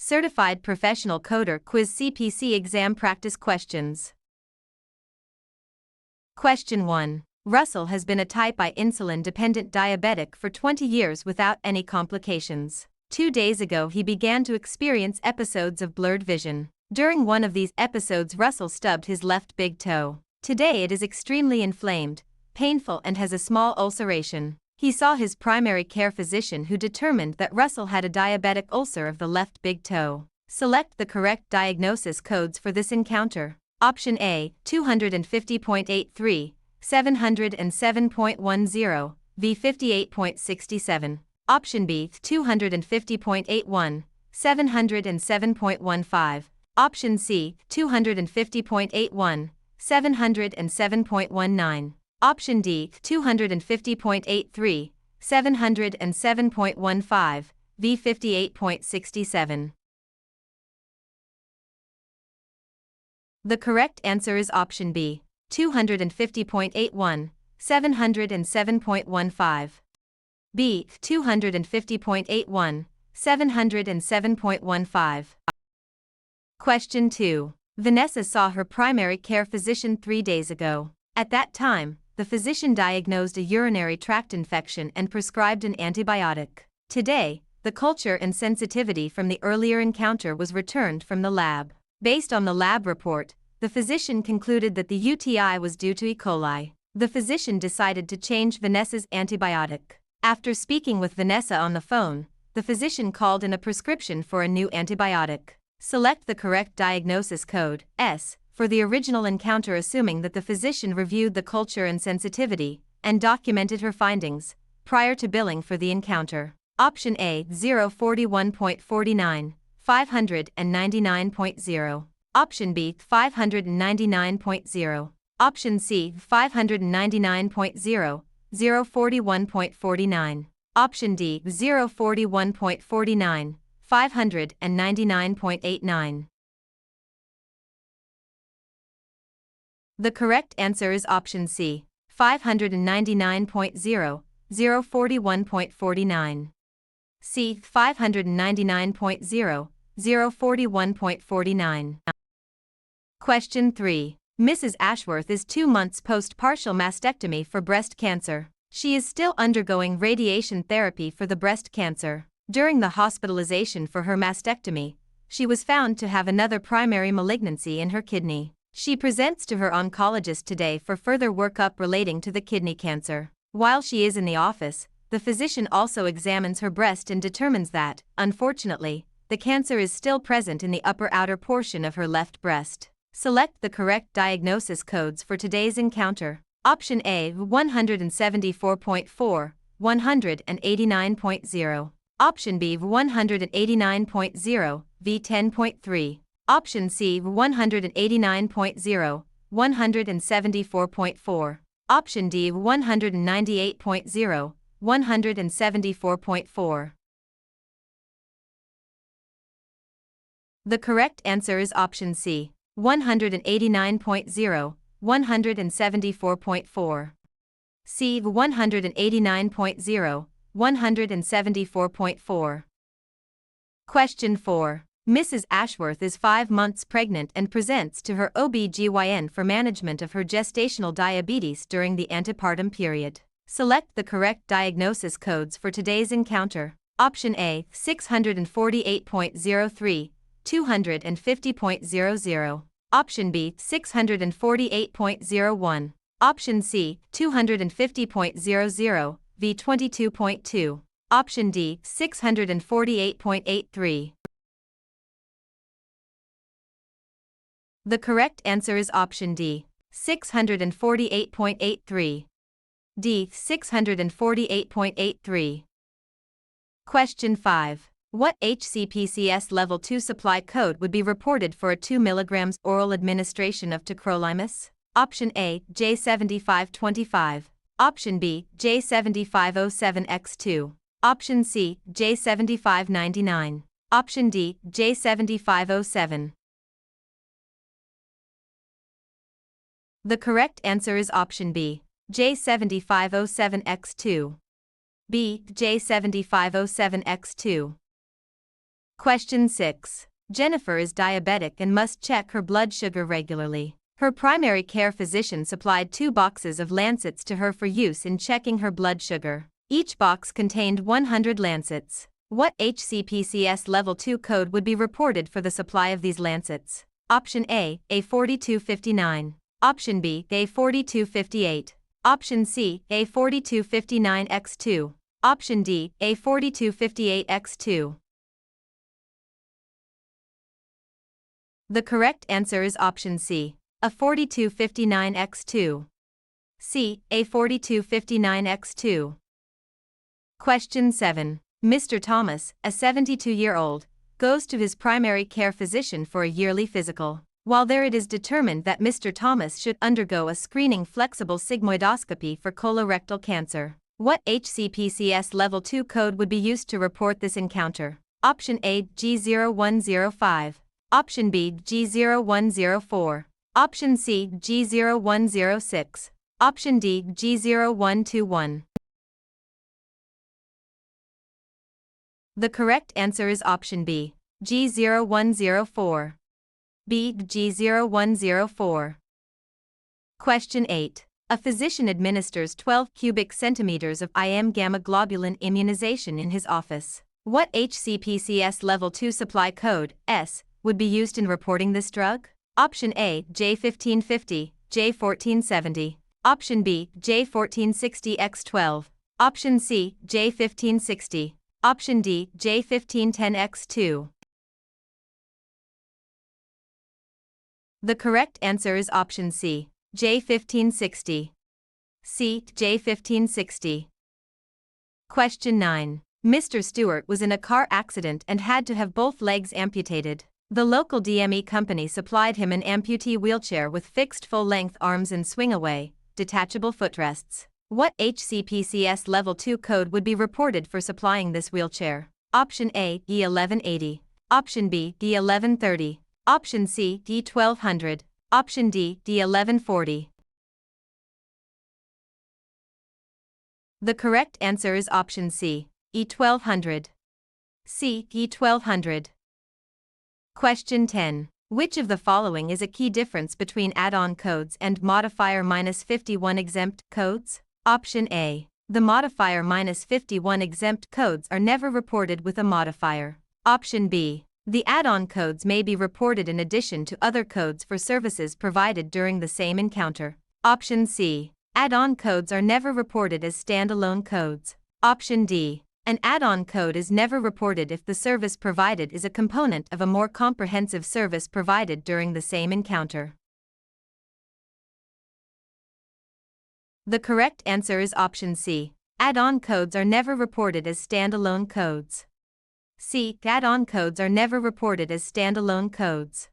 Certified Professional Coder Quiz CPC Exam Practice Questions. Question 1. Russell has been a type I insulin-dependent diabetic for 20 years without any complications. 2 days ago he began to experience episodes of blurred vision. During one of these episodes Russell stubbed his left big toe. Today it is extremely inflamed, painful and has a small ulceration. He saw his primary care physician who determined that Russell had a diabetic ulcer of the left big toe. Select the correct diagnosis codes for this encounter. Option A, 250.83, 707.10, V58.67. Option B, 250.81, 707.15. Option C, 250.81, 707.19. Option D, 250.83, 707.15, V58.67. The correct answer is option B, 250.81, 707.15. B, 250.81, 707.15. Question 2. Vanessa saw her primary care physician 3 days ago. At that time, the physician diagnosed a urinary tract infection and prescribed an antibiotic. Today, the culture and sensitivity from the earlier encounter was returned from the lab. Based on the lab report, the physician concluded that the UTI was due to E. coli. The physician decided to change Vanessa's antibiotic. After speaking with Vanessa on the phone, the physician called in a prescription for a new antibiotic. Select the correct diagnosis code, S, for the original encounter assuming that the physician reviewed the culture and sensitivity and documented her findings prior to billing for the encounter. Option A, 041.49, 599.0. Option B, 599.0. Option C, 599.0, 041.49. Option D, 041.49, 599.89. The correct answer is option C, 599.0, 041.49. C, 599.0, 041.49. Question 3. Mrs. Ashworth is 2 months post-partial mastectomy for breast cancer. She is still undergoing radiation therapy for the breast cancer. During the hospitalization for her mastectomy, she was found to have another primary malignancy in her kidney. She presents to her oncologist today for further workup relating to the kidney cancer. While she is in the office, the physician also examines her breast and determines that, unfortunately, the cancer is still present in the upper outer portion of her left breast. Select the correct diagnosis codes for today's encounter. Option A, 174.4, 189.0. Option B, 189.0, V10.3. Option C, 189.0, 174.4. Option D, 198.0, 174.4. The correct answer is option C, 189.0, 174.4. C, 189.0, 174.4. Question 4. Mrs. Ashworth is 5 months pregnant and presents to her OB/GYN for management of her gestational diabetes during the antepartum period. Select the correct diagnosis codes for today's encounter. Option A, 648.03, 250.00. Option B, 648.01. Option C, 250.00, V22.2. Option D, 648.83. The correct answer is option D, 648.83. D, 648.83. Question 5. What HCPCS Level II supply code would be reported for a 2 mg oral administration of tacrolimus? Option A, J7525. Option B, J7507X2. Option C, J7599. Option D, J7507. The correct answer is option B, J7507X2. B, J7507X2. Question 6. Jennifer is diabetic and must check her blood sugar regularly. Her primary care physician supplied 2 boxes of lancets to her for use in checking her blood sugar. Each box contained 100 lancets. What HCPCS Level II code would be reported for the supply of these lancets? Option A, A4259. Option B, A4258. Option C, A4259X2. Option D, A4258X2. The correct answer is option C, A4259X2. C, A4259X2. Question 7. Mr. Thomas, a 72-year-old, goes to his primary care physician for a yearly physical. While there it is determined that Mr. Thomas should undergo a screening flexible sigmoidoscopy for colorectal cancer. What HCPCS Level II code would be used to report this encounter? Option A, G0105. Option B, G0104. Option C, G0106. Option D, G0121. The correct answer is option B, G0104. B, G0104. Question 8. A physician administers 12 cubic centimeters of IM gamma globulin immunization in his office. What HCPCS Level II supply code, S, would be used in reporting this drug? Option A, J1550, J1470. Option B, J1460X12. Option C, J1560. Option D, J1510X2. The correct answer is option C, J1560. C, J1560. Question 9. Mr. Stewart was in a car accident and had to have both legs amputated. The local DME company supplied him an amputee wheelchair with fixed full-length arms and swing-away, detachable footrests. What HCPCS Level II code would be reported for supplying this wheelchair? Option A, E1180. Option B, D1130. Option C, D1200. Option D, D1140. The correct answer is option C, E1200. C, E1200. Question 10. Which of the following is a key difference between add-on codes and modifier -51 exempt codes? Option A. The modifier -51 exempt codes are never reported with a modifier. Option B. The add-on codes may be reported in addition to other codes for services provided during the same encounter. Option C. Add-on codes are never reported as standalone codes. Option D. An add-on code is never reported if the service provided is a component of a more comprehensive service provided during the same encounter. The correct answer is option C. Add-on codes are never reported as standalone codes. C. Add-on codes are never reported as standalone codes.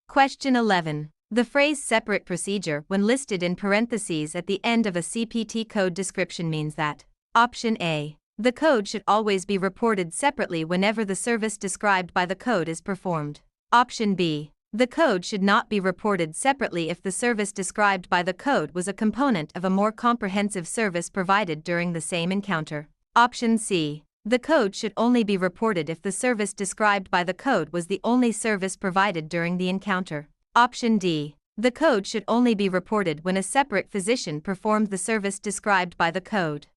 Question 11. The phrase separate procedure when listed in parentheses at the end of a CPT code description means that option A. The code should always be reported separately whenever the service described by the code is performed. Option B. The code should not be reported separately if the service described by the code was a component of a more comprehensive service provided during the same encounter. Option C. The code should only be reported if the service described by the code was the only service provided during the encounter. Option D. The code should only be reported when a separate physician performed the service described by the code.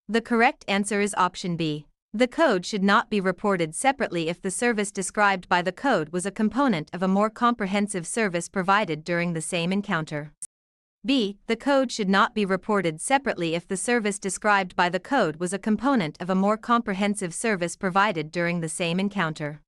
The correct answer is option B. The code should not be reported separately if the service described by the code was a component of a more comprehensive service provided during the same encounter. B. The code should not be reported separately if the service described by the code was a component of a more comprehensive service provided during the same encounter.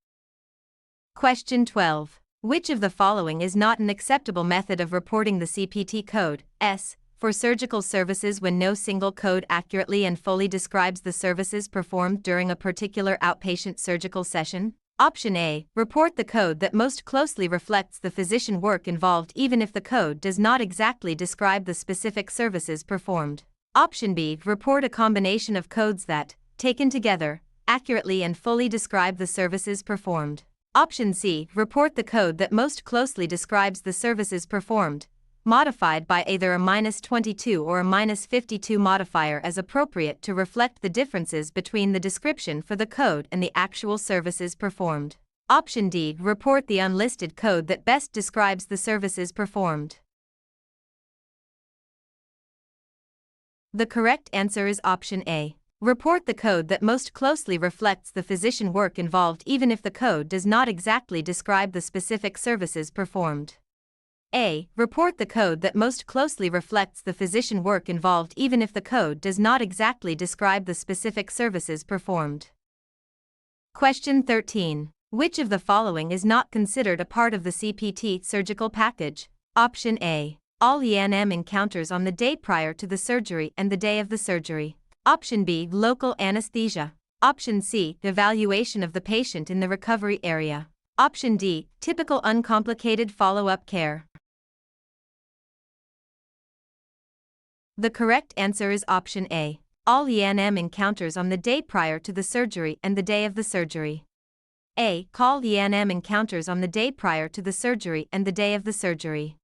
Question 12. Which of the following is not an acceptable method of reporting the CPT code, S, for surgical services when no single code accurately and fully describes the services performed during a particular outpatient surgical session? Option A. Report the code that most closely reflects the physician work involved even if the code does not exactly describe the specific services performed. Option B. Report a combination of codes that, taken together, accurately and fully describe the services performed. Option C. Report the code that most closely describes the services performed, modified by either a -22 or a -52 modifier as appropriate to reflect the differences between the description for the code and the actual services performed. Option D. Report the unlisted code that best describes the services performed. The correct answer is option A. Report the code that most closely reflects the physician work involved even if the code does not exactly describe the specific services performed. A. Report the code that most closely reflects the physician work involved even if the code does not exactly describe the specific services performed. Question 13. Which of the following is not considered a part of the CPT surgical package? Option A. All E&M encounters on the day prior to the surgery and the day of the surgery. Option B. Local anesthesia. Option C. Evaluation of the patient in the recovery area. Option D. Typical uncomplicated follow-up care. The correct answer is option A. All E&M encounters on the day prior to the surgery and the day of the surgery. A. Call E&M encounters on the day prior to the surgery and the day of the surgery.